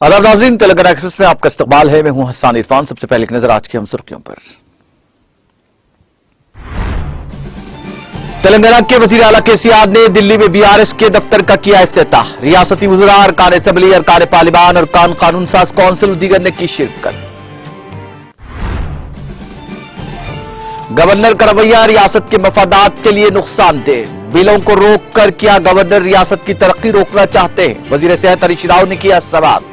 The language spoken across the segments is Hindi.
आदाब नाज़रीन, तेलंगाना एक्सप्रेस में आपका इस्तकबाल है। मैं हूं हसन इरफान। सबसे पहले एक नजर आज की हम सुर्खियों पर। तेलंगाना के वजीर आला केसीआर ने दिल्ली में बीआरएस के दफ्तर का किया इफ्तिताह। रियासती वज़रा, अरकान असेंबली, अरकान पार्लिमान, अरकान कानून साज कौंसिल और दीगर ने की शिरकत। गवर्नर का रवैया रियासत के मफादात के लिए नुकसानदेह। बिलों को रोककर किया गवर्नर रियासत की तरक्की रोकना चाहते हैं। वजीर सेहत हरीश राव ने किया सवाल।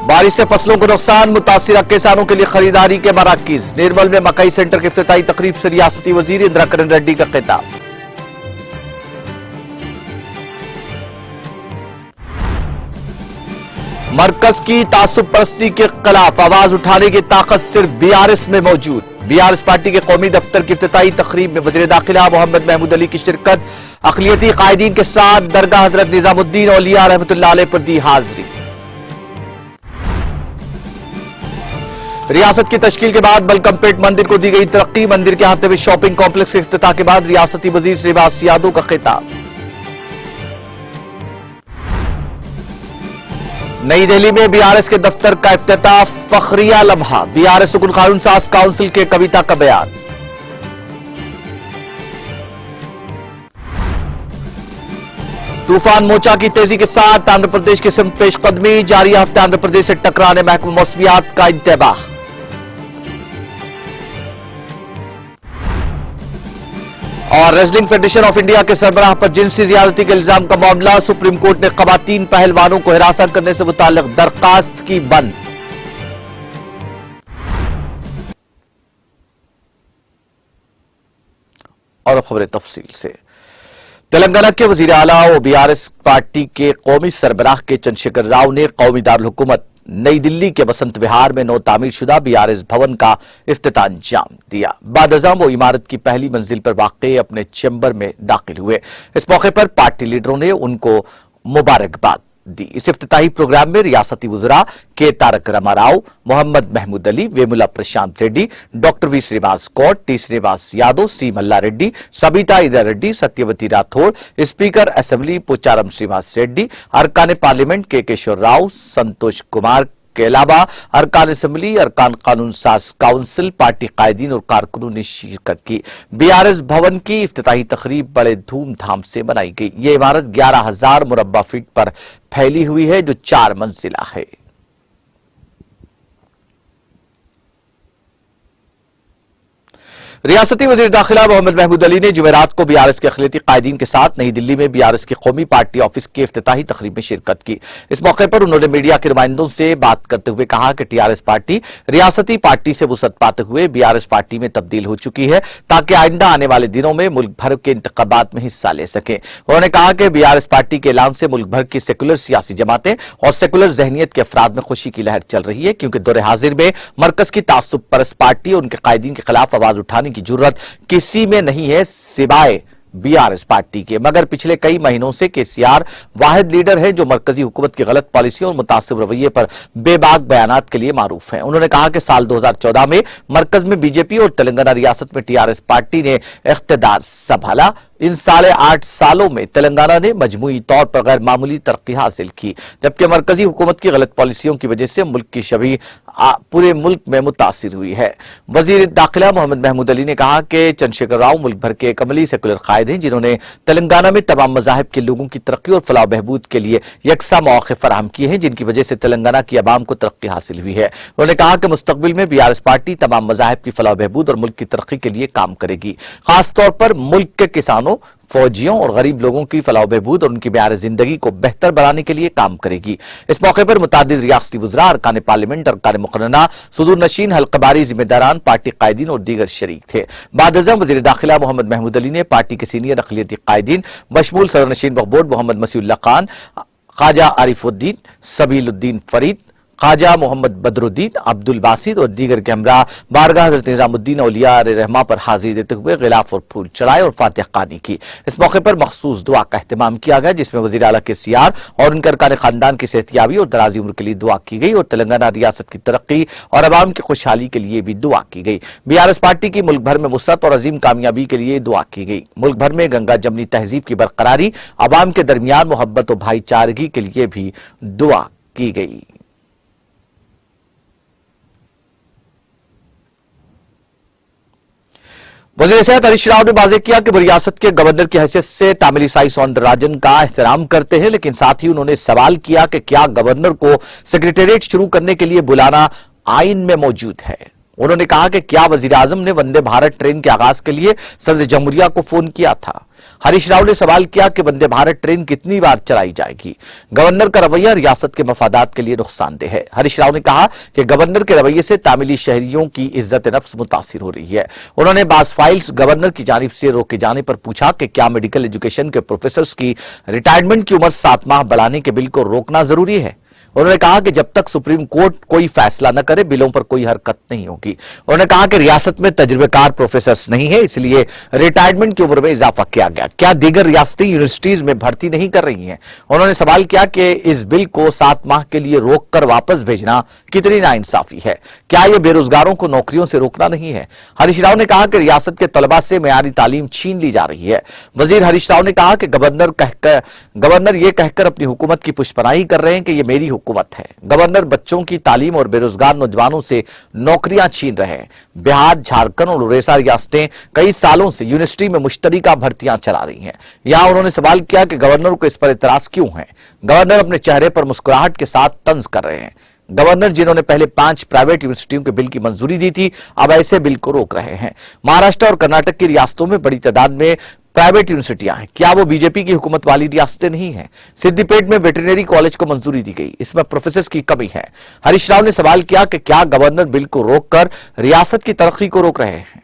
बारिश से फसलों को नुकसान, मुतासिरा किसानों के लिए खरीदारी के मराकिज। निर्मल में मकई सेंटर की इफ्तिताई तकरीब से रियासती वजीर इंदिरा किरण रेड्डी का खिताब। मरकज की तासुब परस्ती के खिलाफ आवाज उठाने की ताकत सिर्फ बीआरएस में मौजूद। बीआरएस पार्टी के कौमी दफ्तर की इफ्तिताई तकरीब में वज़ीर दाखिला मोहम्मद महमूद अली की शिरकत। अक़लियती कायदीन के साथ दरगाह हजरत निजामुद्दीन औलिया रहमतुल्लाह अलैह पर दी हाजिरी। रियासत की तश्कील के बाद बलकमपेट मंदिर को दी गई तरक्की। मंदिर के हाथे में शॉपिंग कॉम्प्लेक्स के इफ्तिताह के बाद रियासती वजीर श्रीनिवास यादव का खिताब। नई दिल्ली में बीआरएस के दफ्तर का इफ्तिताह, फखरिया लम्हा। बीआरएस सुकुन कानून साज काउंसिल के कविता का बयान। तूफान मोचा की तेजी के साथ आंध्र प्रदेश की सिमत पेशकदमी जारी। हफ्ते आंध्र प्रदेश से टकराने महकमा मौसमियात का इंतबाह। और रेसलिंग फेडरेशन ऑफ इंडिया के सरबराह पर जिनसी ज्यादती के इल्जाम का मामला। सुप्रीम कोर्ट ने खवातीन पहलवानों को हिरासत करने से मुताल्लिक दरखास्त की बंद। और खबरें तफसील से। तेलंगाना के वजीर आला और बीआरएस पार्टी के कौमी सरबराह के चंद्रशेखर राव ने कौमी दारुल हुकूमत नई दिल्ली के बसंत विहार में नौ तामीर शुदा बीआरएस भवन का इफ्तिताह अंजाम दिया। बाद अज़ां वो इमारत की पहली मंजिल पर वाक़े अपने चैम्बर में दाखिल हुए। इस मौके पर पार्टी लीडरों ने उनको मुबारकबाद दी। इस इफ्तिताही प्रोग्राम में रियासती वज़रा के Taraka Rama Rao, Mohammed Mahmood Ali, Vemula Prashanth Reddy, doctor V Srinivas Goud, T Srinivas Yadav, C Malla Reddy, Sabitha ईदा रेड्डी, सत्यवती राठौड़, स्पीकर असेंबली पोचारम श्रीनिवास रेड्डी, अरकान पार्लियामेंट के केशवर राव, संतोष कुमार के अलावा अरकान असेंबली, अरकान कानून साज काउंसिल, पार्टी कायदीन और कारकुनों ने शिरकत की। बीआरएस भवन की इफ्तिताही तकरीब बड़े धूमधाम से मनाई गई। ये इमारत 11,000 मुरब्बा फीट पर फैली हुई है, जो 4 मंजिला है। रियासती वजीर दाखिला मोहम्मद महमूद अली ने जुमेरात को बीआरएस के अक़लियती कायदीन के साथ नई दिल्ली में बीआरएस की कौमी पार्टी ऑफिस की इफ्तिताही तकरीब में शिरकत की। इस मौके पर उन्होंने मीडिया के नुमाइंदों से बात करते हुए कहा कि टीआरएस पार्टी रियासती पार्टी से वुसअत पाते हुए बीआरएस पार्टी में तब्दील हो चुकी है, ताकि आइंदा आने वाले दिनों में मुल्क भर के इंतखाबात में हिस्सा ले सकें। उन्होंने कहा कि बीआरएस पार्टी के ऐलान से मुल्क भर की सेकुलर सियासी जमातें और सेकुलर जहनीत के अफराद में खुशी की लहर चल रही है, क्योंकि दौरे हाजिर में मरकज की तासुब परस्त पार्टी और उनके कायदीन के खिलाफ आवाज उठाने की जरूरत किसी में नहीं है सिवाय बीआरएस पार्टी के। मगर पिछले कई महीनों से केसीआर वाहिद लीडर है जो मरकजी हुकूमत की गलत पॉलिसी और मुतासिब रवैये पर बेबाक बयानात के लिए मारूफ है। उन्होंने कहा कि साल 2014 में मरकज में बीजेपी और तेलंगाना रियासत में टीआरएस पार्टी ने इख्तिदार संभाला। इन 8.5 सालों में तेलंगाना ने मजमूई तौर पर गैर मामूली तरक्की हासिल की, जबकि मरकजी हुकूमत की गलत पॉलिसियों की वजह से मुल्क की छवि पूरे मुल्क में मुतासिर हुई है। वजीर दाखिला मोहम्मद महमूद अली ने कहा कि चंद्रशेखर राव मुल्क भर के एक अमली सेकुलर कायद हैं, जिन्होंने तेलंगाना में तमाम मज़ाहिब के लोगों की तरक्की और फलाह बहबूद के लिए यकसा मौके फराहम किए हैं, जिनकी वजह से तेलंगाना की आवाम को तरक्की हासिल हुई है। उन्होंने कहा कि मुस्तकबिल में बीआरएस पार्टी तमाम मज़ाहिब की फलाह बहबूद और मुल्क की तरक्की के लिए काम करेगी। खासतौर पर मुल्क के किसानों, फौजियों और गरीब लोगों की फलाह बहबूद और उनकी मेयार जिंदगी को बेहतर बनाने के लिए काम करेगी। इस मौके पर मुतादिद रियासती वज़रा, अरकान पार्लियामेंट, अरकान मुक़र्रना, सुदूर नशीन, हल्क़बारी जिम्मेदारान, पार्टी कायदीन और दीगर शरीक थे। बाद अज़म वज़ीर दाखिला मोहम्मद महमूद अली ने पार्टी के सीनियर अक़लियती कायदीन बशमूल सदर नशीन वक्फ बोर्ड मोहम्मद मसीउल्लाह खान, ख्वाजा आरिफुद्दीन, सबीलुद्दीन फरीद, ख्वाजा मोहम्मद बदरुद्दीन, अब्दुल बासित और दीगर के हमरा बारगाह हजरत निजामुद्दीन औलिया रहमा पर हाजिर देते हुए गिलाफ और फूल चढ़ाए और फातिहा खानी की। इस मौके पर मखसूस दुआ का एहतमाम किया गया, जिसमें वज़ीर आला के सियार और उनके अरकान खानदान की सेहतियाबी और दराजी उम्र के लिए दुआ की गई और तेलंगाना रियासत की तरक्की और अवाम की खुशहाली के लिए भी दुआ की गई। बीआरएस पार्टी की मुल्क भर में मुसरत और अजीम कामयाबी के लिए दुआ की गई। मुल्क भर में गंगा जमनी तहजीब की बरकरारी, अवाम के दरमियान मोहब्बत और भाईचारगी के लिए भी दुआ की गई। वज़ीर सेहत हरीश राव ने वाज़ेह किया कि वो रियासत के गवर्नर की हैसियत से तामिलिसाई सौंदरराजन का एहतराम करते हैं, लेकिन साथ ही उन्होंने सवाल किया कि क्या गवर्नर को सेक्रेटेरिएट शुरू करने के लिए बुलाना आइन में मौजूद है। उन्होंने कहा कि क्या वजीर आजम ने वंदे भारत ट्रेन के आगाज के लिए सदर जमहूरिया को फोन किया था। हरीश राव ने सवाल किया कि वंदे भारत ट्रेन कितनी बार चलाई जाएगी। गवर्नर का रवैया रियासत के मफादात के लिए नुकसानदेह है। हरीश राव ने कहा कि गवर्नर के रवैये से तामिली शहरियों की इज्जत नफ्स मुतासिर हो रही है। उन्होंने बास फाइल्स गवर्नर की जानिब से रोके जाने पर पूछा कि क्या मेडिकल एजुकेशन के प्रोफेसर्स की रिटायरमेंट की उम्र 7 माह बढ़ाने के बिल को रोकना जरूरी है। उन्होंने कहा कि जब तक सुप्रीम कोर्ट कोई फैसला न करे बिलों पर कोई हरकत नहीं होगी। उन्होंने कहा कि रियासत में तजुर्बेकार प्रोफेसर्स नहीं है, इसलिए रिटायरमेंट की उम्र में इजाफा किया गया। क्या दीगर रियासती यूनिवर्सिटीज में भर्ती नहीं कर रही हैं। उन्होंने सवाल किया कि इस बिल को 7 माह के लिए रोककर वापस भेजना कितनी नाइंसाफी है। क्या यह बेरोजगारों को नौकरियों से रोकना नहीं है। हरीश राव ने कहा कि रियासत के तलबा से मेयारी तालीम छीन ली जा रही है। वजीर हरीश राव ने कहा कि गवर्नर यह कहकर अपनी हुकूमत की पुष्पनाही कर रहे हैं कि यह मेरी हुकूमत है। गवर्नर बच्चों की तालीम और बेरोजगार नौजवानों से नौकरियां छीन रहे हैं। बिहार, झारखंड और उड़ीसा रियासतें कई सालों से यूनिवर्सिटी में मुश्तरका भर्तियां चला रही हैं। यहां उन्होंने सवाल किया कि गवर्नर को इस पर इतराज क्यों है। गवर्नर अपने चेहरे पर मुस्कुराहट के साथ तंज कर रहे हैं। गवर्नर जिन्होंने पहले 5 प्राइवेट यूनिवर्सिटियों के बिल की मंजूरी दी थी, अब ऐसे बिल को रोक रहे हैं। महाराष्ट्र और कर्नाटक की रियासतों में बड़ी तादाद में प्राइवेट यूनिवर्सिटियां हैं। क्या वो बीजेपी की हुकूमत वाली रियासतें नहीं हैं। सिद्दीपेट में वेटरनरी कॉलेज को मंजूरी दी गई, इसमें प्रोफेसर्स की कमी है। हरीश राव ने सवाल किया कि क्या गवर्नर बिल को रोककर रियासत की तरक्की को रोक रहे हैं।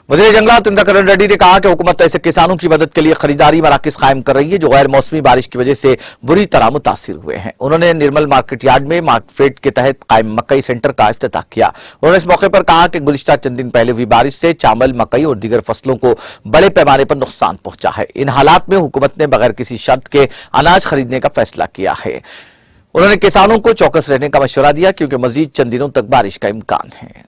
वज़ीर जंगलात इंद्रकरण रेड्डी ने कहा कि हुकूमत ऐसे किसानों की मदद के लिए खरीदारी मराकज कायम कर रही है जो गैर मौसमी बारिश की वजह से बुरी तरह मुतासिर हुए हैं। उन्होंने निर्मल मार्केट यार्ड में मार्कफेड के तहत कायम मकई सेंटर का इफ्तिताह किया। उन्होंने इस मौके पर कहा कि गुज़िश्ता चंद दिन पहले हुई बारिश से चावल, मकई और दीगर फसलों को बड़े पैमाने पर नुकसान पहुंचा है। इन हालात में हुकूमत ने बगैर किसी शर्त के अनाज खरीदने का फैसला किया है। उन्होंने किसानों को चौकस रहने का मशवरा दिया क्योंकि मजीद चंद दिनों तक बारिश का इम्कान है।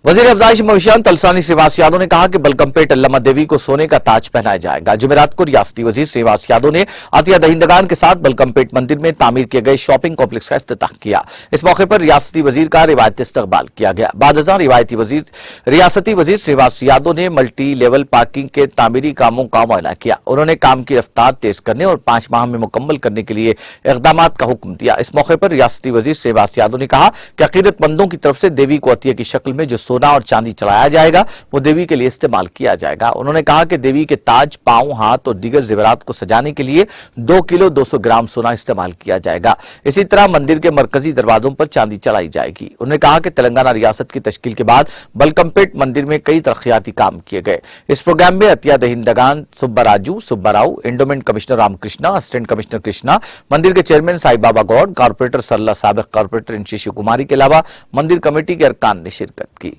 वज़ीर अफजाइश मवेशियान तलसानी श्रीनिवास यादव ने कहा कि बलगमपेट अल्लमा देवी को सोने का ताज पहनाया जाएगा। जुमेरात को रियासती वजीर श्रीनिवास यादव ने अतिया दहिंदगान के साथ बलगमपेट मंदिर में तामीर किए गए शॉपिंग कॉम्प्लेक्स का इफ्तिताह किया। इस मौके पर रियासती वजीर का रिवायती इस्तकबाल किया गया। बादशाह रियासती वजीर श्रीनिवास यादव ने मल्टी लेवल पार्किंग के तामीरी कामों का मुआयना किया। उन्होंने काम की रफ्तार तेज करने और 5 माह में मुकम्मल करने के लिए इकदाम का हुक्म दिया। इस मौके पर रियासती वजीर श्रीनिवास यादव ने कहा कि अकीदतमंदों की तरफ से देवी को अतिया की शक्ल में जो सोना और चांदी चढ़ाया जाएगा वो देवी के लिए इस्तेमाल किया जाएगा। उन्होंने कहा कि देवी के ताज, पांव, हाथ और दीगर जेवरात को सजाने के लिए 2 किलो 200 ग्राम सोना इस्तेमाल किया जाएगा। इसी तरह मंदिर के मरकजी दरवाजों पर चांदी चढ़ाई जाएगी। उन्होंने कहा कि तेलंगाना रियासत की तश्कील के बाद बलगमपेट मंदिर में कई तरक्याती काम किए गए। इस प्रोग्राम में अतिया दहिंदगान Subba Rao, endowment commissioner Ramakrishna, assistant commissioner Krishna, मंदिर के चेयरमैन साई बाबा गौड़, कारपोरेटर सरला, साबिक कारपोरेटर इंशिशु कुमारी के अलावा मंदिर कमेटी के अरकान ने शिरकत की।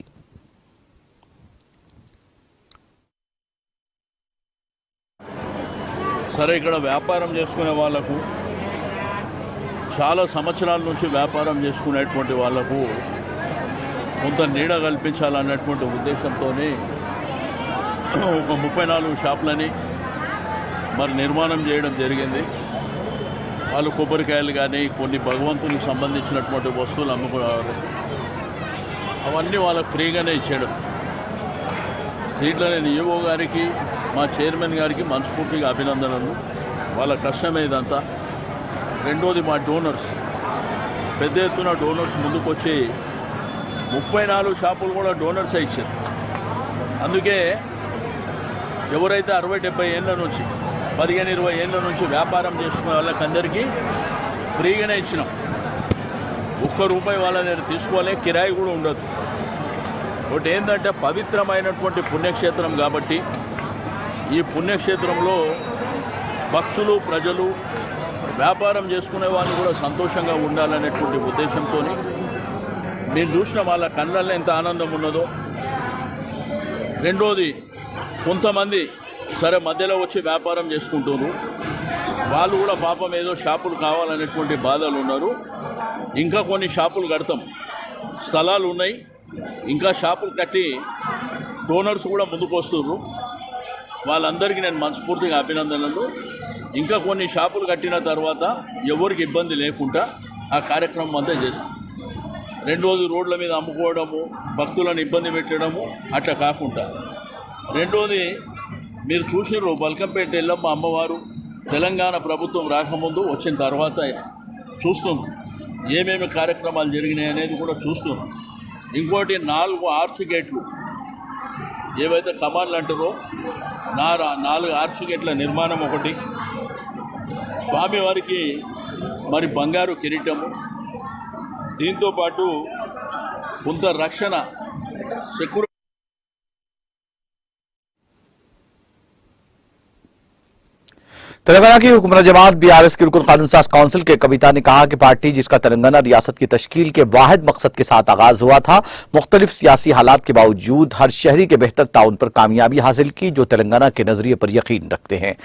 సరే ఇక్కడ వ్యాపారం చేసుకునే వాళ్ళకు చాలా సంవత్సరాల నుంచి వ్యాపారం చేసుకునేటువంటి వాళ్ళకు కొంత నీడ కల్పించాలన్నటువంటి ఉద్దేశంతోనే ఒక 34 షాపులని మరి నిర్మాణం చేయడం జరిగింది. వాళ్ళు కొబ్బరికాయలు కానీ కొన్ని భగవంతునికి సంబంధించినటువంటి వస్తువులు అమ్ముకున్నారు. అవన్నీ వాళ్ళకు ఫ్రీగానే ఇచ్చేయడం. దీంట్లో నేను ఈఓ గారికి, మా చైర్మన్ గారికి మనస్ఫూర్తిగా అభినందనలు. వాళ్ళ కష్టమే ఇదంతా. రెండోది మా డోనర్స్, పెద్ద ఎత్తున డోనర్స్ ముందుకొచ్చి 34 షాపులు కూడా డోనర్సే ఇచ్చారు. అందుకే ఎవరైతే 60-70 ఏళ్ళ నుంచి 15-20 ఏళ్ళ నుంచి వ్యాపారం చేసుకునే వాళ్ళకందరికీ ఫ్రీగానే ఇచ్చినాం. ₹1 వాళ్ళ దగ్గర తీసుకోవాలి, కిరాయి కూడా ఉండదు. ఒకటి ఏంటంటే పవిత్రమైనటువంటి పుణ్యక్షేత్రం కాబట్టి ఈ పుణ్యక్షేత్రంలో భక్తులు ప్రజలు వ్యాపారం చేసుకునే వాళ్ళు కూడా సంతోషంగా ఉండాలనేటువంటి ఉద్దేశంతో మీరు చూసిన వాళ్ళ కళ్ళల్లో ఎంత ఆనందం ఉన్నదో. రెండోది, కొంతమంది సరే మధ్యలో వచ్చి వ్యాపారం చేసుకుంటున్నారు, వాళ్ళు కూడా పాపం ఏదో షాపులు కావాలనేటువంటి బాధలు ఉన్నారు. ఇంకా కొన్ని షాపులు కడతాం, స్థలాలు ఉన్నాయి, ఇంకా షాపులు కట్టి డోనర్స్ కూడా ముందుకు వస్తున్నారు. వాళ్ళందరికీ నేను మనస్ఫూర్తిగా అభినందనలు. ఇంకా కొన్ని షాపులు కట్టిన తర్వాత ఎవరికి ఇబ్బంది లేకుండా ఆ కార్యక్రమం అంతా చేస్తాం. రెండోది, రోడ్ల మీద అమ్ముకోవడము, భక్తులను ఇబ్బంది పెట్టడము అట్లా కాకుండా. రెండోది, మీరు చూసిర్రు బల్కంపేట ఎల్లమ్మ అమ్మవారు తెలంగాణ ప్రభుత్వం రాకముందు వచ్చిన తర్వాత చూస్తున్నాం ఏమేమి కార్యక్రమాలు జరిగినాయి అనేది కూడా చూస్తున్నాం. ఇంకోటి 4 ఆర్చ్ గేట్లు ఏవైతే కమాన్లు అంటారో 4 ఆర్చ్ గేట్ల నిర్మాణం ఒకటి, స్వామివారికి మరి బంగారు కిరీటము, దీంతో పాటు కొంత రక్షణ సెక్యూరిటీ. तेलंगाना की हुकूमत जमात बीआरएस की रुकन कानून साज काउंसिल के कविता ने कहा कि पार्टी जिसका तेलंगाना रियासत की तश्कील के वाहिद मकसद के साथ आगाज हुआ था, मुख्तलिफ सियासी हालात के बावजूद हर शहरी के बेहतर ताउन पर कामयाबी हासिल की, जो तेलंगाना के नजरिए पर यकीन रखते हैं।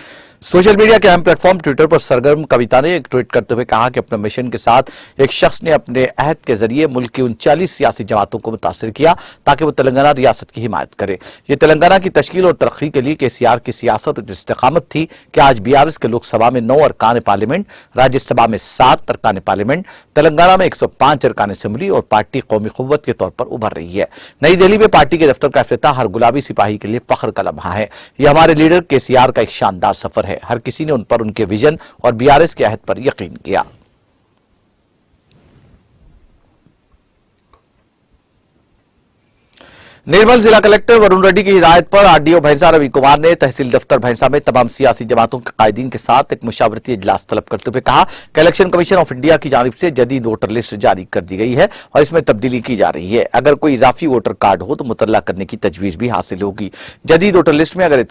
सोशल मीडिया के अहम प्लेटफॉर्म ट्विटर पर सरगर्म कविता ने एक ट्वीट करते हुए कहा कि अपने मिशन के साथ एक शख्स ने अपने अहद के जरिए मुल्क की 39 सियासी जमातों को मुतासिर किया ताकि वो तेलंगाना रियासत की हिमायत करे। ये तेलंगाना की तश्कील और तरक्की के लिए केसीआर की सियासत और इस्तेकामत थी कि आज बीआरएस के लोकसभा में 9 अरकान पार्लियामेंट, राज्यसभा में 7 अरकान पार्लियामेंट, तेलंगाना में 105 अरकान असेंबली और पार्टी कौमी कुव्वत के तौर पर उभर रही है। नई दिल्ली में पार्टी के दफ्तर का इफ्तिताह हर गुलाबी सिपाही के लिए फख्र का लम्हा है। यह हमारे लीडर केसीआर का एक शानदार सफर है। हर किसी ने उन पर, उनके विजन और बीआरएस के अहद पर यकीन किया। निर्मल जिला कलेक्टर वरुण रेड्डी की हिदायत पर आरडीओ भैंसा रवि कुमार ने तहसील दफ्तर भैंसा में तमाम सियासी जमातों के कायदीन के साथ एक मुशावरती इजलास तलब करते हुए कहा कि इलेक्शन कमीशन ऑफ इंडिया की जानिब से जदीद वोटर लिस्ट जारी कर दी गई है और इसमें तब्दीली की जा रही है। अगर कोई इजाफी वोटर कार्ड हो तो मुतल्ला करने की तजवीज भी हासिल होगी। जदीद वोटर लिस्ट में अगर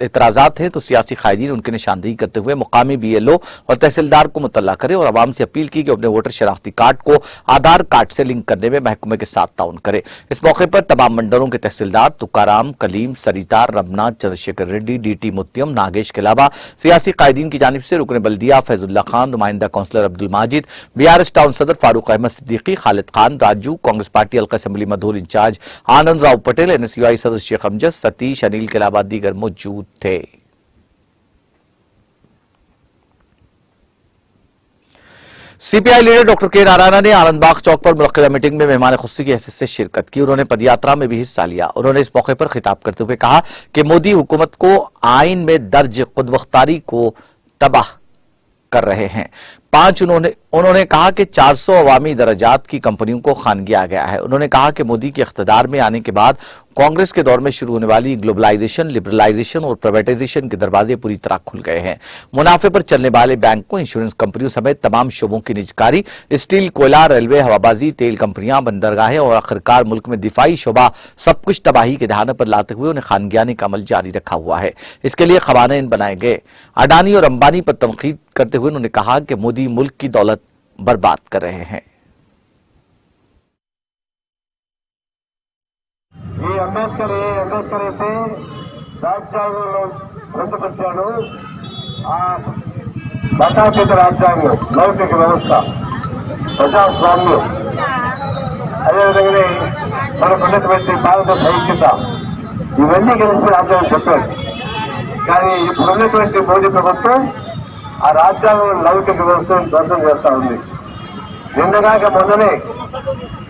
एतराजात हैं तो सियासी कायदीन उनकी निशानदेही करते हुए मुकामी बीएलओ और तहसीलदार को मुतल्ला करे और आवाम से अपील की कि अपने वोटर शनाख्ती कार्ड को आधार कार्ड से लिंक करने में महकमे के साथ ताउन करे। इस मौके पर तमाम मंडलों के तहसीलदार तुकाराम, कलीम, सरिता, रमना, चंद्रशेखर रेड्डी, डीटी मुत्तियम, नागेश के अलावा सियासी कायदीन की जानिब से रुकन बल्दिया फैजुल्ला खान, नुमाइंदा councillor Abdul Majid, BRS town सदर फारूक अहमद सिद्दीकी, खालिद खान, राजू, कांग्रेस पार्टी हल्का असेंबली मधुर इंचार्ज आनंद राव पटेल, एनएसयूआई सदर शेख अमजद, सतीश, अनिल के अलावा दीगर मौजूद थे। सीपीआई लीडर डॉक्टर के नारायण ने आनंदबाग चौक पर मुनक्किदा मीटिंग में मेहमान खुसूसी की हैसियत से शिरकत की। उन्होंने पदयात्रा में भी हिस्सा लिया। उन्होंने इस मौके पर खिताब करते हुए कहा कि मोदी हुकूमत को आइन में दर्ज खुदमुख्तारी को तबाह कर रहे हैं। 5 उन्होंने कहा कि 400 अवामी दराजात की कंपनियों को खानगिया गया है। उन्होंने कहा कि मोदी के इख्तिदार में आने के बाद कांग्रेस के दौर में शुरू होने वाली ग्लोबलाइजेशन, लिबरलाइजेशन और प्राइवेटाइजेशन के दरवाजे पूरी तरह खुल गए हैं। मुनाफे पर चलने वाले बैंकों, इंश्योरेंस कंपनियों समेत तमाम शोबों की निजकारी, स्टील, कोयला, रेलवे, हवाबाजी, तेल कंपनियां, बंदरगाहें और आखिरकार मुल्क में दिफाई शोबा सब कुछ तबाही के दहाने पर लाते हुए उन्हें खानगियाने का अमल जारी रखा हुआ है। इसके लिए खवानीन बनाए गए। अडानी और अंबानी पर तनकीद करते हुए उन्होंने कहा कि मोदी मुल्क की दौलत बर्बाद कर रहे हैं। ఈ అంబేద్కర్ అయితే రాజ్యాంగంలో ప్రతిపక్షాలు ఆ మతాతీత రాజ్యాంగం, లౌకిక వ్యవస్థ, ప్రజాస్వామ్యం, అదేవిధంగా మనకున్నటువంటి భారతదేశ ఐక్యత, ఇవన్నీ కలిసి రాజ్యాంగం చెప్పారు. కానీ ఇప్పుడున్నటువంటి మోదీ ప్రభుత్వం ఆ రాజ్యాంగం లౌకిక వ్యవస్థను ధ్వంసం చేస్తా ఉంది. నిన్నగాక మొన్ననే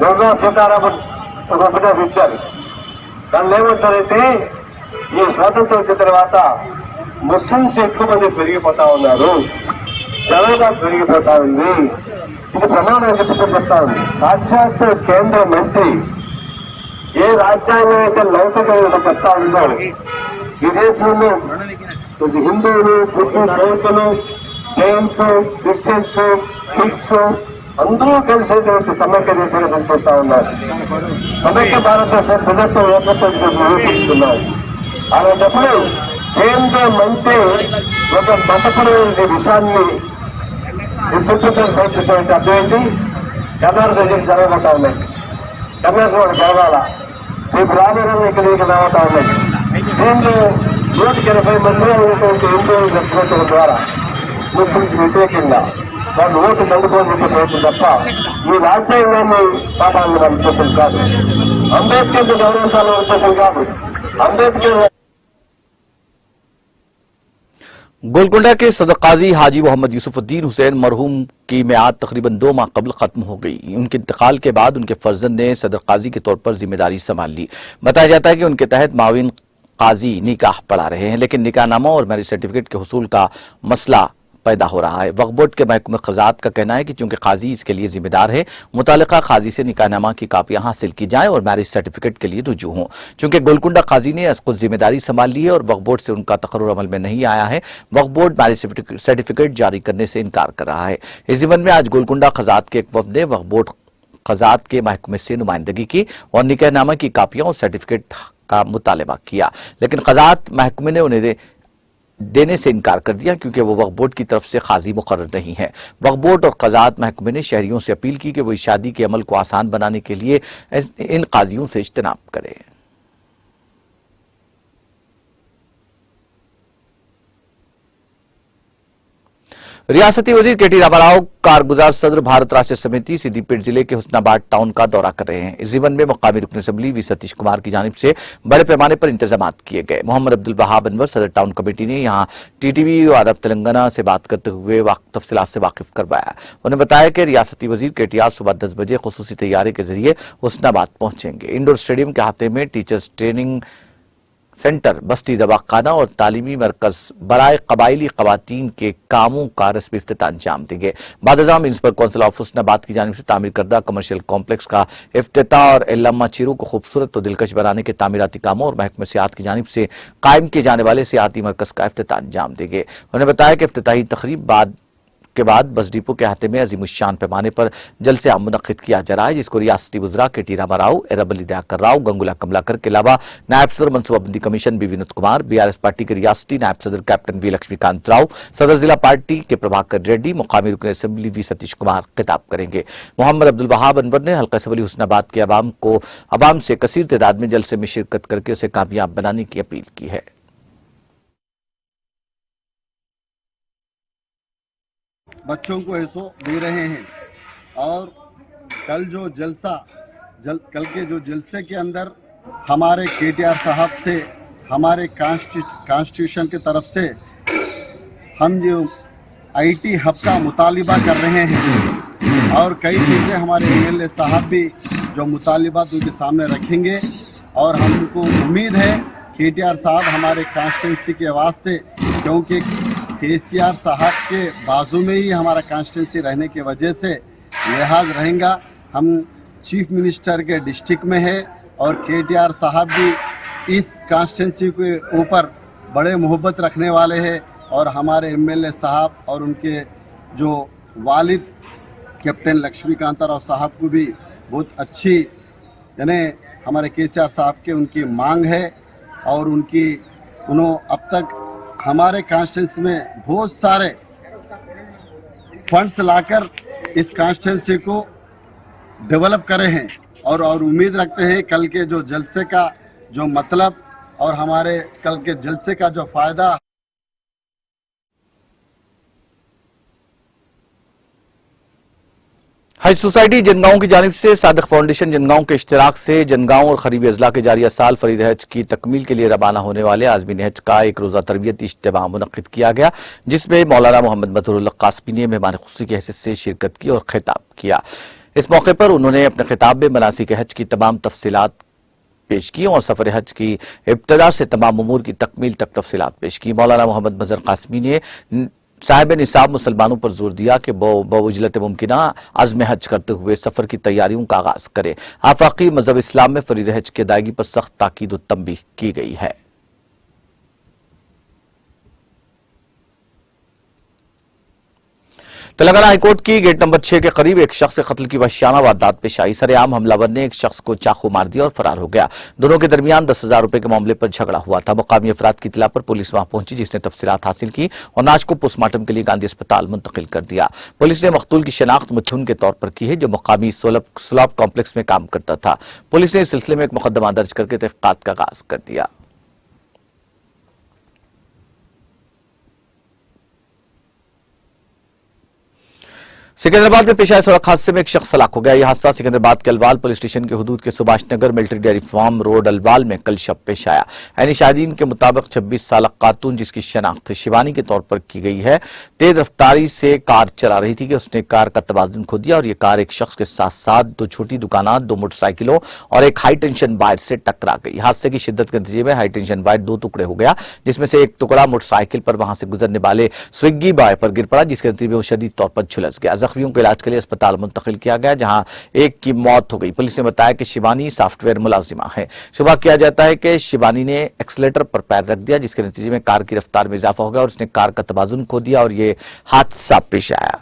నిర్మలా సీతారామన్ ఒక ఉపన్యాసం ఇచ్చారు. దాన్ని ఏమంటారంటే ఈ స్వాతంత్రం వచ్చిన తర్వాత ముస్లింస్ ఎక్కువ మంది పెరిగిపోతా ఉన్నారు, జనాభా పెరిగిపోతా ఉంది, ఇది ప్రమాణం చెప్తా ఉంది. సాక్షాత్ కేంద్ర మంత్రి ఏ రాజ్యాంగం అయితే లౌకికంగా చెప్తా ఉన్నాడు, ఈ దేశంలో హిందువులు, బుద్ధు, బౌద్ధులు, జైన్స్, క్రిస్టియన్స్, సిఖ్స్, అందరూ కలిసేటువంటి సమైక్య దేశాన్ని పనిచేస్తా ఉన్నారు. సమైక్య భారతదేశం ప్రజలతో ఏకత్వం నిరూపిస్తున్నారు. అలాంటప్పుడు కేంద్ర మంత్రి ఒక మతపరమైన విషయాన్ని చూపించడం ప్రయత్నిస్తున్నట్టు అర్థమైంది. కర్ణాటక దగ్గర జరగబోతా ఉన్నాయి. కర్ణాటక జరగాల రేపు రాబోయే ఇక్కడ రాబోతా ఉన్నాయి. దీంట్లో 180 మంది ఉన్నటువంటి హిందువులు దర్శించడం ద్వారా ముస్లింస్ వ్యతిరేకంగా వాళ్ళు ఓటు దండుకోని చెప్పేసి తప్ప ఈ రాజ్యాంగాన్ని పాఠాలను వాళ్ళ ఉద్దేశం కాదు. అంబేద్కర్ గౌరవించాలనే ఉద్దేశం కాదు. అంబేద్కర్ गोलकुंडा के सदर काजी हाजी मोहम्मद यूसुफुद्दीन हुसैन मरहूम की मियाद तकरीबन 2 माह कबल खत्म हो गई। उनके इंतकाल के बाद उनके फर्जंद ने सदर काजी के तौर पर जिम्मेदारी संभाल ली। बताया जाता है कि उनके तहत माविन काजी निकाह पढ़ा रहे हैं, लेकिन निकाहनामा और मैरिज सर्टिफिकेट के हुसूल का मसला पैदा हो रहा है। वक्फ बोर्ड के महकमे खजात का कहना है कि चूंकि काजी इसके लिए जिम्मेदार है, मुतालिका काजी से निकाहनामा की कापियां हासिल की जाएं और मैरिज सर्टिफिकेट के लिए रुजू हों। चूंकि गोलकुंडा काजी ने खुद जिम्मेदारी संभाल ली है और वक्फ बोर्ड से उनका तकर्रुर अमल में नहीं आया है, वक्फ बोर्ड मैरिज सर्टिफिकेट जारी करने से इनकार कर रहा है। इस जिम्मन में आज गोलकुंडा खजात के एक वफ्द ने वक्फ बोर्ड खजात के महकमे से नुमाइंदगी की और निकाहनामा की कापियां और सर्टिफिकेट का मुतालबा किया, लेकिन खजात महकमे ने उन्हें देने से इनकार कर दिया क्योंकि वो वक्फ बोर्ड की तरफ से काजी मुकर्रर नहीं है। वक्फ बोर्ड और खजात महकमे ने शहरियों से अपील की कि वो इस शादी के अमल को आसान बनाने के लिए इन काजियों से इज्तनाब करें। रियासती वजीर केटी रामाराव कारगुजार सदर भारत राष्ट्र समिति सिद्दीपेट जिले के हुस्नाबाद टाउन का दौरा कर रहे हैं। इस जीवन में मुकामी रुकन असेंबली वी सतीश कुमार की जानिब से बड़े पैमाने पर इंतजाम किए गए। मोहम्मद अब्दुल वहाब अनवर सदर टाउन कमेटी ने यहां टीटीवी और अरब तेलंगाना से बात करते हुए तफसीलात से वाकिफ करवाया। उन्होंने बताया कि रियासती वजीर केटीआर सुबह 10 बजे खुसूसी तैयारी के जरिए हुस्नाबाद पहुंचेंगे। इंडोर स्टेडियम के अहाते में टीचर्स ट्रेनिंग सेंटर, बस्ती दवाखाना और तालीमी मरकज बराए कबाइली खवातीन के कामों का रस्मी इफ्तिताह अंजाम देंगे। बादजाम म्युनिसिपल काउंसिल ऑफ हुस्नाबाद की जानिब से तामीर करदा कमर्शियल कॉम्प्लेक्स का इफ्तिताह और एल्लामा चीरू को खूबसूरत और दिलकश बनाने के तामीराती कामों और महकमे सियाहत की जानिब से कायम किए जाने वाले सियाहती मरकज का इफ्तिताह अंजाम देंगे। उन्होंने बताया कि इफ्तिताही तकरीब के बाद बस डिपो के अहाते में अजीमुश्शान पैमाने पर जलसे आम मुनक्किद किया जा रहा है, जिसको रियासती वज़रा केटी रामाराव, एरबली दयाकर राव, गंगुला कमलाकर के अलावा नायब सदर मनसूबाबंदी commission B Vinod Kumar, BRS party के रियासती नायब सदर कैप्टन वी लक्ष्मीकांत राव, सदर जिला पार्टी के प्रभाकर रेड्डी, मुकामी रुकन असेंबली वी सतीश कुमार खिताब करेंगे। मोहम्मद अब्दुल वहाब अनवर ने हल्का असेंबली हुस्नाबाद के अवाम से कसीर तादाद में जलसे में शिरकत करके उसे कामयाब बनाने की अपील की है। बच्चों को ऐसो दे रहे हैं और कल के जो जलसे के अंदर हमारे केटीआर साहब से हमारे कॉन्स्टिट्यूशन की तरफ से हम जो आईटी हब का मुतालिबा कर रहे हैं और कई चीज़ें हमारे एमएलए साहब भी जो मुतालिबा उनके सामने रखेंगे और हमको उम्मीद है केटीआर साहब हमारे कॉन्स्टिट्यूंसी के वास्ते, क्योंकि केसीआर साहब के बाजू में ही हमारा कॉन्स्टिट्यूंसी रहने की वजह से लिहाज रहेगा। हम चीफ मिनिस्टर के डिस्ट्रिक्ट में है और केटीआर साहब भी इस कॉन्स्टिट्यूंसी के ऊपर बड़े मोहब्बत रखने वाले हैं और हमारे एमएलए साहब और उनके जो वालिद कैप्टन लक्ष्मीकांत राव साहब को भी बहुत अच्छी यानी हमारे केसीआर साहब के उनकी मांग है और उन्होंने अब तक हमारे कॉन्स्टिट्यूंसी में बहुत सारे फंड्स लाकर इस कॉन्स्टिट्यूंसी को डेवलप करे हैं और उम्मीद रखते हैं कल के जो जलसे का जो मतलब और हमारे कल के जलसे का जो फायदा। हज सोसाइटी जनगांव की जानिब से सादिक फाउंडेशन जनगांव के इश्तिराक से जनगांव और खरीबी अजला के जारिया साल फरीद हज की तकमील के लिए रवाना होने वाले आज़मीन हज का एक रोज़ा तरबियती इज्तिमा मुनक्किद किया गया, जिसमें मौलाना मोहम्मद मजहरुल्लाह कासमी ने मेहमान खुसूसी की हैसियत से शिरकत की और खिताब किया। इस मौके पर उन्होंने अपने खिताब में मनासिक हज की तमाम तफसीलात पेश की और सफर हज की इब्तदा से तमाम उमूर की तकमील तक तफसीलात पेश की। मौलाना मोहम्मद मजहर कासमी ने साहिब निसाब मुसलमानों पर जोर दिया कि बउजलत मुमकिना अज़्म हज करते हुए सफर की तैयारियों का आगाज करें। आफाकी मजहब इस्लाम में फरीज़ हज की अदायगी पर सख्त ताकीद और तंबीह की गई है। तेलंगाना हाईकोर्ट की गेट नंबर 6 के करीब एक शख्स के कत्ल की वहशियाना वारदात पेश आई। सरेआम हमलावर ने एक शख्स को चाकू मार दिया और फरार हो गया। दोनों के दरमियान 10,000 रुपए के मामले पर झगड़ा हुआ था। मुकामी अफराद की इत्तला पर पुलिस वहां पहुंची, जिसने तफसीलात हासिल की और लाश को पोस्टमार्टम के लिए गांधी अस्पताल मुंतकिल कर दिया। पुलिस ने मकतूल की शनाख्त मिथुन के तौर पर की है, जो मुकामी सुलभ कॉम्प्लेक्स में काम करता था। पुलिस ने इस सिलसिले में एक मुकदमा दर्ज करके तहकीकात का आगाज कर दिया। सिकंदराबाद में पेश आए सड़क हादसे में एक शख्स हलाक हो गया। यह हादसा सिकंदराबाद के अलवाल पुलिस स्टेशन के हुदूद के Subhash Nagar military dairy farm road Alwal में कल शब पेश आया। ऐनी शाहिदीन के मुताबिक 26 साल खातून, जिसकी शनाख्त शिवानी के तौर पर की गई है, तेज रफ्तारी से कार चला रही थी कि उसने कार का तवाजुन खो दिया और यह कार एक शख्स के साथ साथ 2 छोटी दुकानात, 2 मोटरसाइकिलों और एक हाई टेंशन वायर से टकरा गई। हादसे की शिद्दत के नतीजे में हाई टेंशन वायर 2 टुकड़े हो गया, जिसमें से एक टुकड़ा मोटरसाइकिल पर वहां से गुजरने वाले स्विग्गी बॉय पर गिर पड़ा, जिसके नतीजे में वो शदीद तौर पर झुलस गया। जख्मियों को इलाज के लिए अस्पताल मुंतकिल किया गया, जहां एक की मौत हो गई। पुलिस ने बताया कि शिवानी सॉफ्टवेयर मुलाजिमा है। शुबा किया जाता है कि शिवानी ने एक्सीलेटर पर पैर रख दिया, जिसके नतीजे में कार की रफ्तार में इजाफा हो गया और उसने कार का तवाजुन खो दिया और यह हादसा पेश आया।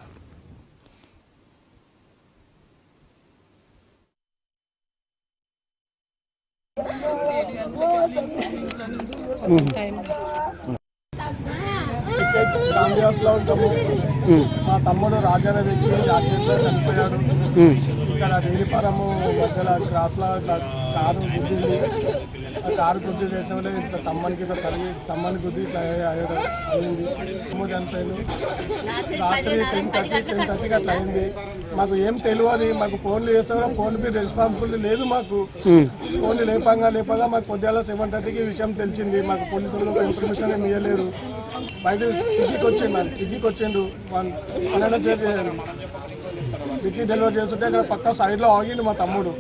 కాంగ్రెస్లో ఉంటాము. మా తమ్ముడు రాజానే వ్యక్తి యాక్సిడెంట్లో చనిపోయాడు. ఇక్కడ రేణిపురము మధ్యలో క్రాస్లో కారు గుద్దింది. ఆ కారు గుద్ది చేసిన తమ్మని గుద్ది అయింది. తమ్ముడు చనిపోయింది. రాత్రి 10:30 అట్లా అయింది. మాకు ఏం తెలియదు. మాకు ఫోన్లు చేస్తే కూడా ఫోన్ మీద రెస్పాన్సిబిలిటీ లేదు. మాకు ఫోన్లు లేపగా మాకు పొద్దున్న 7:30కి విషయం తెలిసింది. మాకు పోలీసులు ఇన్ఫర్మేషన్ ఏమి ఇవ్వలేరు. బయట స్విగ్గీకి వచ్చిండు స్విగ్గీ డెలివరీ చేస్తుంటే అక్కడ పక్క సైడ్లో ఆగిండు మా తమ్ముడు.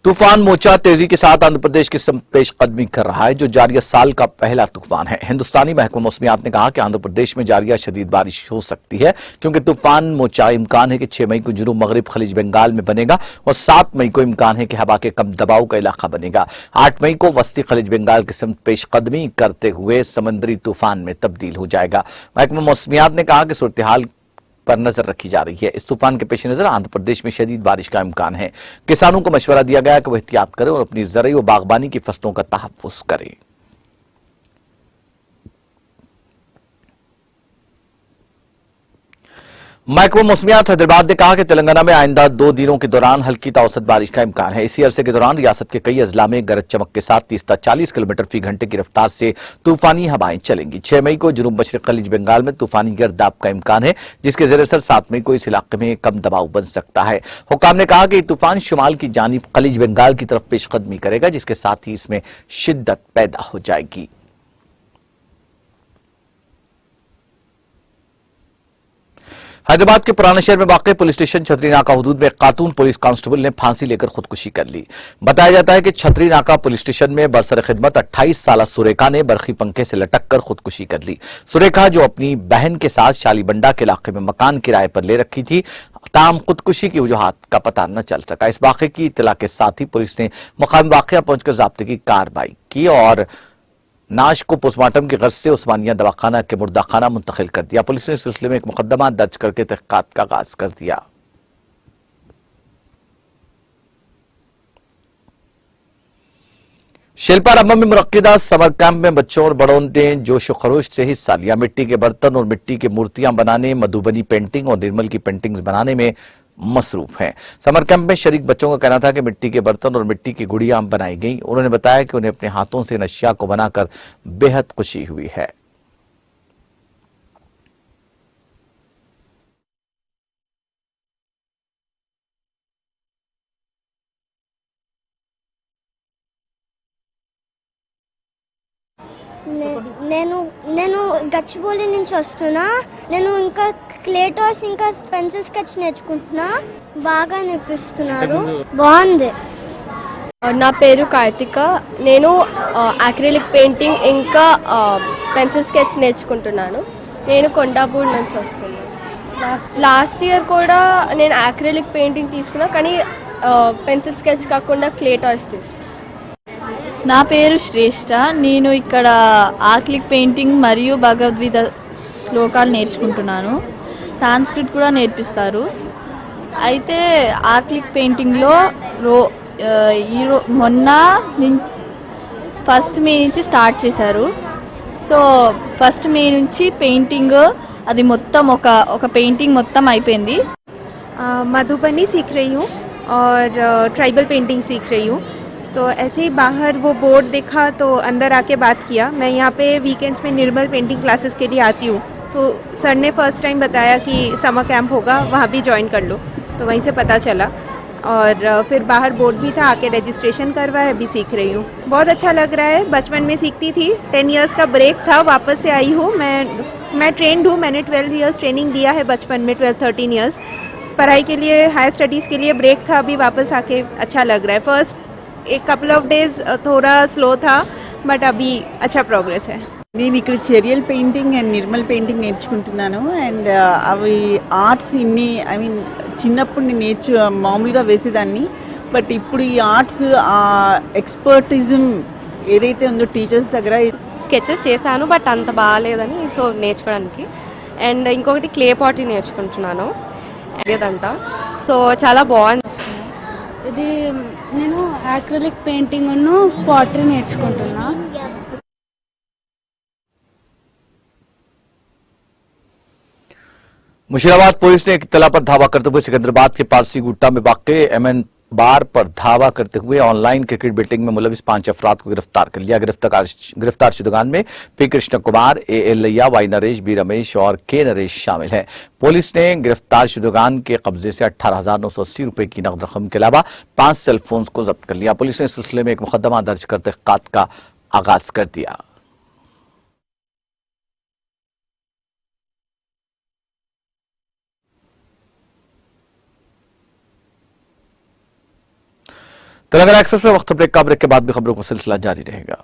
तूफान मोचा तेजी के साथ आंध्र प्रदेश की पेशकदमी कर रहा है, जो जारिया साल का पहला तूफान है। हिंदुस्तानी महकमा मौसमियात ने कहा कि आंध्र प्रदेश में जारिया शदीद बारिश हो सकती है, क्योंकि तूफान मोचा इम्कान है कि 6 मई को जुनूब मगरिब खलीज बंगाल में बनेगा और 7 मई को इम्कान है कि हवा के कम दबाव का इलाका बनेगा। 8 मई को वस्ती खलीज बंगाल की सिमत पेशकदमी करते हुए समंदरी तूफान में तब्दील हो जाएगा। महकमा मौसमियात ने कहा कि सूरत हाल पर नजर रखी जा रही है। इस तूफान के पेश नजर आंध्र प्रदेश में शदीद बारिश का इम्कान है। किसानों को मशवरा दिया गया कि वह एहतियात करें और अपनी ज़रई व बागबानी की फसलों का तहफ़्फ़ुज़ करें। महकमा मौसमियात हैदराबाद ने कहा कि तेलंगाना में आइंदा 2 दिनों के दौरान हल्की ता औसत बारिश का इम्कान है। इसी अरसे के दौरान रियासत के कई अजला में गरज चमक के साथ 30 से 40 किलोमीटर फी घंटे की रफ्तार से तूफानी हवाएं चलेंगी। 6 मई को जुनूब मशरिक खलीज बंगाल में तूफानी गर्दाब का इम्कान है, जिसके ज़रिए असर 7 मई को इस इलाके में कम दबाव बन सकता है। हुक्काम ने कहा कि तूफान शुमाल की जानिब खलीज बंगाल की तरफ पेशकदमी करेगा, जिसके साथ ही इसमें शिद्दत पैदा हो जाएगी। हैदराबाद के पुराने शहर में वाक़ पुलिस स्टेशन छतरी नाका हुदूद में एक खातून पुलिस कांस्टेबल ने फांसी लेकर खुदकुशी कर ली। बताया जाता है कि छतरी नाका पुलिस स्टेशन में बरसर खिदमत 28 साल सुरेखा ने बरखी पंखे से लटक कर खुदकुशी कर ली। सुरेखा, जो अपनी बहन के साथ शालीबंडा के इलाके में मकान किराए पर ले रखी थी, ताम खुदकुशी की वजूहात का पता न चल सका। इस वाक़े की इत्तला के साथ ही पुलिस ने मकाम वाक़या पहुंचकर ज़ाब्ते की कार्रवाई की और नाश को पोस्टमार्टम की गर्ज से उस्मानिया दवाखाना के मुर्दाखाना मुंतकिल कर दिया। पुलिस ने इस सिलसिले में एक मुकदमा दर्ज करके तहकीकात का आगाज कर दिया। शिल्पा रम्म में मुनक्किदा समर कैंप में बच्चों और बड़ों ने जोश खरोश से हिस्सा लिया। मिट्टी के बर्तन और मिट्टी की मूर्तियां बनाने, मधुबनी पेंटिंग और निर्मल की पेंटिंग्स बनाने में मसरूफ हैं। समर कैंप में शरीक बच्चों का कहना था कि मिट्टी के बर्तन और मिट्टी की गुड़ियां बनाई गई। उन्होंने बताया कि उन्हें अपने हाथों से इन अशिया को बनाकर बेहद खुशी हुई है। నేను గచ్చిబౌలి నుంచి వస్తున్నా. నేను ఇంకా క్లే టాయ్స్ ఇంకా పెన్సిల్ స్కెచ్ నేర్చుకుంటున్నా. బాగా నేర్పిస్తున్నారు, బాగుంది. నా పేరు కార్తిక. నేను అక్రిలిక్ పెయింటింగ్ ఇంకా పెన్సిల్ స్కెచ్ నేర్చుకుంటున్నాను. నేను కొండాపూర్ నుంచి వస్తున్నాను. లాస్ట్ ఇయర్ కూడా నేను అక్రిలిక్ పెయింటింగ్ తీసుకున్నా, కానీ పెన్సిల్ స్కెచ్ కాకుండా క్లే టాయ్స్ తీసుకున్నాను. నా పేరు శ్రేష్ఠ. నేను ఇక్కడ ఆర్క్లిక్ పెయింటింగ్ మరియు భగవద్గీత శ్లోకాలు నేర్చుకుంటున్నాను. సాంస్క్రిట్ కూడా నేర్పిస్తారు. అయితే ఆర్క్లిక్ పెయింటింగ్లో మొన్న ఫస్ట్ మే నుంచి స్టార్ట్ చేశారు. సో ఫస్ట్ మే నుంచి పెయింటింగ్ అది మొత్తం ఒక పెయింటింగ్ మొత్తం అయిపోయింది. मधुबनी सीख रही हूँ और ट्राइबल पेंटिंग सीख रही हूँ. तो ऐसे ही बाहर वो बोर्ड देखा तो अंदर आके बात किया. मैं यहाँ पे वीकेंड्स में निर्मल पेंटिंग क्लासेस के लिए आती हूँ. तो सर ने फर्स्ट टाइम बताया कि समर कैंप होगा, वहाँ भी ज्वाइन कर लो. तो वहीं से पता चला और फिर बाहर बोर्ड भी था, आके रजिस्ट्रेशन करवाया, अभी सीख रही हूँ. बहुत अच्छा लग रहा है. बचपन में सीखती थी, 10 इयर्स का ब्रेक था, वापस से आई हूँ. मैं ट्रेंड हूँ. मैंने 12 इयर्स ट्रेनिंग दिया है बचपन में, 12-13 इयर्स. पढ़ाई के लिए, हायर स्टडीज़ के लिए ब्रेक था, अभी वापस आके अच्छा लग रहा है. फर्स्ट एक कपल ऑफ डेज थोड़ा स्लो था, बट अभी अच्छा प्रोग्रेस है. నేను ఇక్కడ Cheriyal painting and Nirmal painting నేర్చుకుంటున్నాను. అండ్ అవి ఆర్ట్స్ ఇన్ని చిన్నప్పుడు నేను మామూలుగా వేసేదాన్ని. బట్ ఇప్పుడు ఈ ఆర్ట్స్ ఎక్స్పర్టిజం ఏదైతే ఉందో టీచర్స్ దగ్గర. స్కెచెస్ చేశాను బట్ అంత బాగాలేదని సో నేర్చుకోవడానికి. అండ్ ఇంకొకటి క్లే పాటీ నేర్చుకుంటున్నాను లేదంట. సో చాలా బాగుంది. ఇది నేను యాక్రిలిక్ పెయింటింగ్ పాటరీ నేర్చుకుంటున్నా. मुशीराबाद पुलिस ने एक इत्तला पर धावा करते हुए सिकंदराबाद के पारसी गुट्टा में वाक़ एमएन बार पर धावा करते हुए ऑनलाइन क्रिकेट बेटिंग में मुलविस 5 अफराद को गिरफ्तार कर लिया. गिरफ्तार शुदगान में पी कृष्ण कुमार, ए लैया, वाई नरेश, बी रमेश और के नरेश शामिल हैं. पुलिस ने गिरफ्तार शुदगान के कब्जे से 18,980 रुपए की नकद रकम के अलावा 5 सेलफोन्स को जब्त कर लिया. पुलिस ने इस सिलसिले में एक मुकदमा दर्ज कर तहकीकात का आगाज कर दिया. तेलंगाना एक्सप्रेस में वक्त ब्रेक का, ब्रेक के बाद भी खबरों का सिलसिला जारी रहेगा.